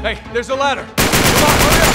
Hey, there's a ladder. Come on, hurry up!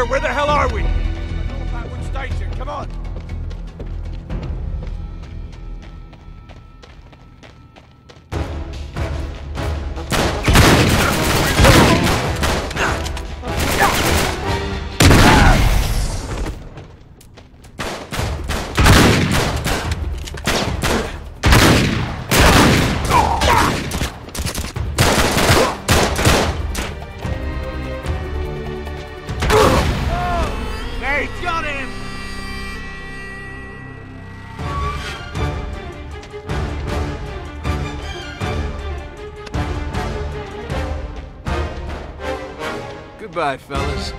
Where the hell are we? North Atwood Station, come on! Goodbye, fellas.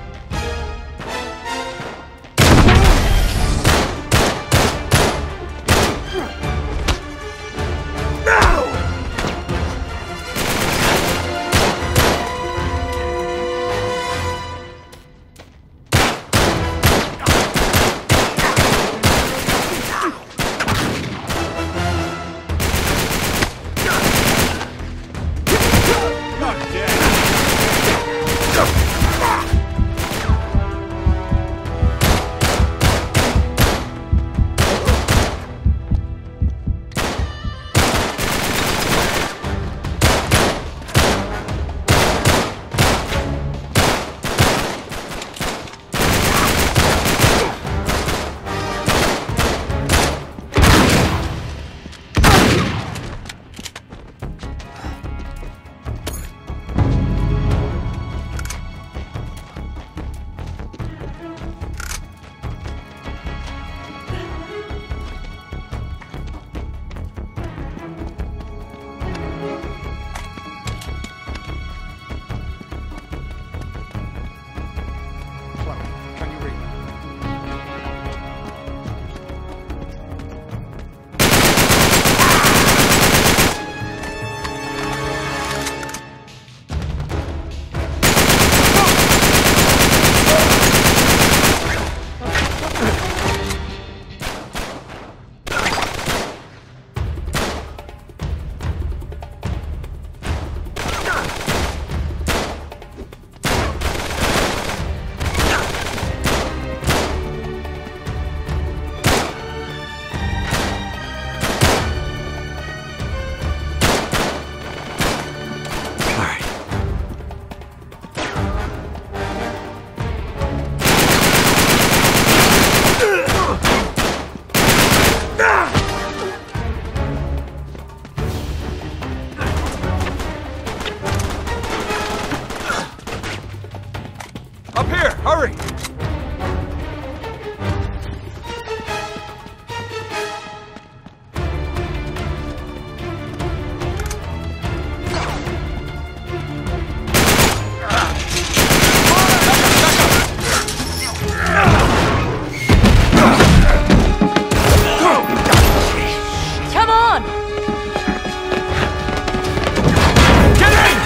Up here! Hurry! Come on! Get in!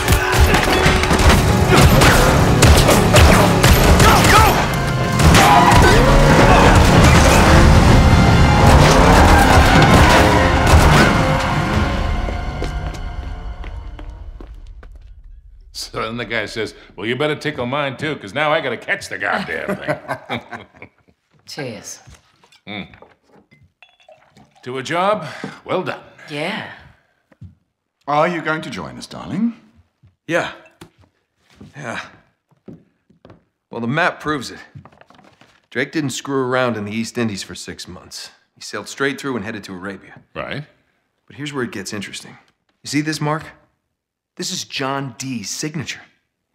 So then the guy says, well, you better tickle mine too, because now I gotta catch the goddamn thing. Cheers. To a job, well done. Yeah. Are you going to join us, darling? Yeah. Well, the map proves it. Drake didn't screw around in the East Indies for 6 months. He sailed straight through and headed to Arabia. Right. But here's where it gets interesting. You see this mark? This is John Dee's signature.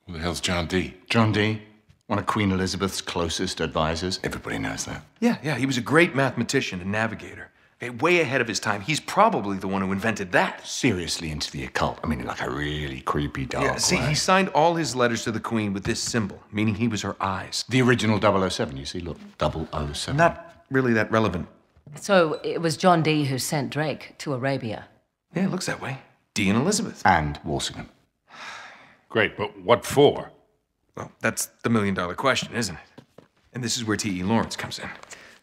Who the hell's John Dee? John Dee, one of Queen Elizabeth's closest advisors. Everybody knows that. Yeah, he was a great mathematician and navigator. Okay, way ahead of his time. He's probably the one who invented that. Seriously into the occult. I mean, like a really creepy dark See, way. he signed all his letters to the Queen with this symbol, meaning he was her eyes. The original 007, you see, look, 007. Not really that relevant. So it was John Dee who sent Drake to Arabia. Yeah, it looks that way. Dee and Elizabeth. And Walsingham. Great, but what for? Well, that's the million-dollar question, isn't it? And this is where T.E. Lawrence comes in.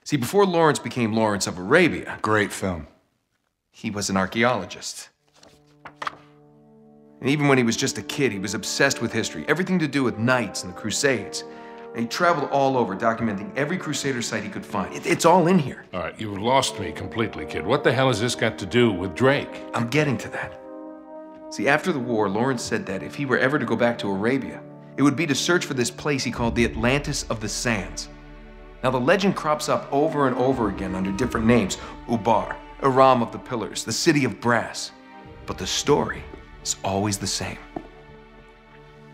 See, before Lawrence became Lawrence of Arabia, Great film. he was an archaeologist. And even when he was just a kid, he was obsessed with history, everything to do with knights and the Crusades. And he traveled all over, documenting every Crusader site he could find. It's all in here. All right, you've lost me completely, kid. What the hell has this got to do with Drake? I'm getting to that. See, after the war, Lawrence said that if he were ever to go back to Arabia, it would be to search for this place he called the Atlantis of the Sands. Now, the legend crops up over and over again under different names. Ubar, Aram of the Pillars, the City of Brass. But the story is always the same.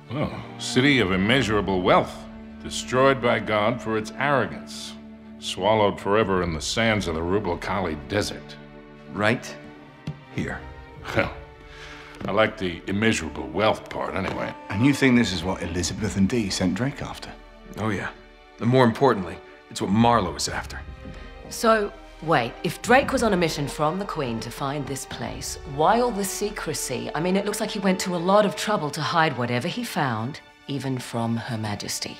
Oh, city of immeasurable wealth, destroyed by God for its arrogance, swallowed forever in the sands of the Rub al Khali Desert. Right here. Well, I like the immeasurable wealth part anyway. And you think this is what Elizabeth and Dee sent Drake after? Oh, yeah. And more importantly, it's what Marlowe is after. So, wait, if Drake was on a mission from the Queen to find this place, why all the secrecy? I mean, it looks like he went to a lot of trouble to hide whatever he found, even from Her Majesty.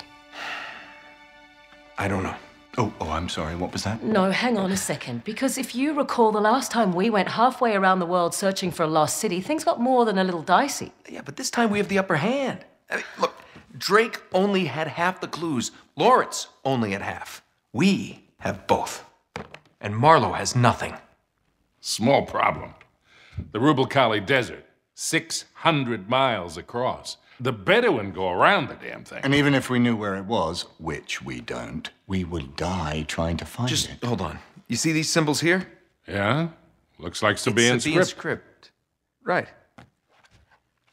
I don't know. Oh, I'm sorry, what was that? No, hang on a second. Because if you recall, the last time we went halfway around the world searching for a lost city, things got more than a little dicey. Yeah, but this time we have the upper hand. I mean, look, Drake only had half the clues. Lawrence only had half. We have both. And Marlowe has nothing. Small problem. The Rub al Khali Desert, 600 miles across. The Bedouin go around the damn thing. And even if we knew where it was, which we don't, we would die trying to find Just it. hold on. You see these symbols here? Yeah? Looks like Sabaean Sabaean script. script. Right.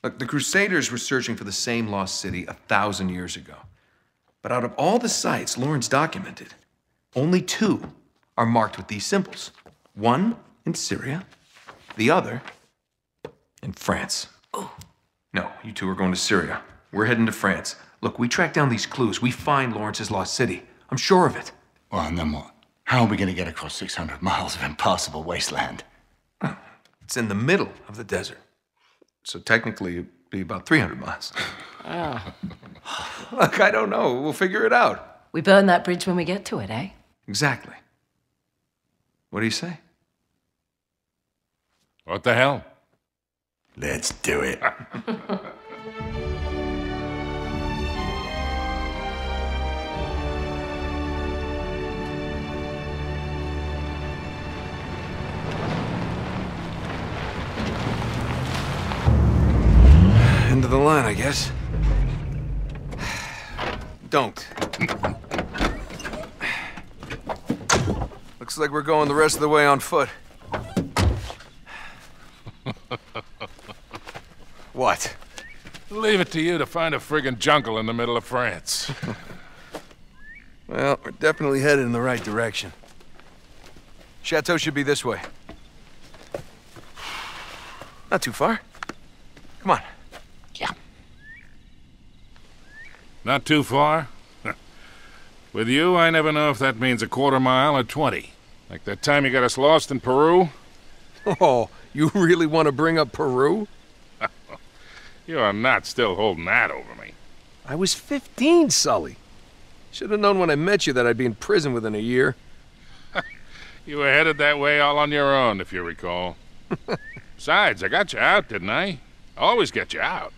Look, the Crusaders were searching for the same lost city 1,000 years ago. But out of all the sites Lawrence documented, only 2 are marked with these symbols. One in Syria, the other in France. Oh. No, you 2 are going to Syria. We're heading to France. Look, we track down these clues. We find Lawrence's lost city. I'm sure of it. Well, and then what? How are we going to get across 600 miles of impassable wasteland? It's in the middle of the desert. So technically, it'd be about 300 miles. Look, I don't know. We'll figure it out. We burn that bridge when we get to it, eh? Exactly. What do you say? What the hell? Let's do it. End of the line, I guess. Don't. Looks like we're going the rest of the way on foot. What? Leave it to you to find a friggin' jungle in the middle of France. Well, we're definitely headed in the right direction. Chateau should be this way. Not too far. Come on. Yeah. Not too far? With you, I never know if that means a quarter mile or 20. Like that time you got us lost in Peru? Oh, you really want to bring up Peru? You are not still holding that over me. I was 15, Sully. Should have known when I met you that I'd be in prison within a year. You were headed that way all on your own, if you recall. Besides, I got you out, didn't I? Always get you out.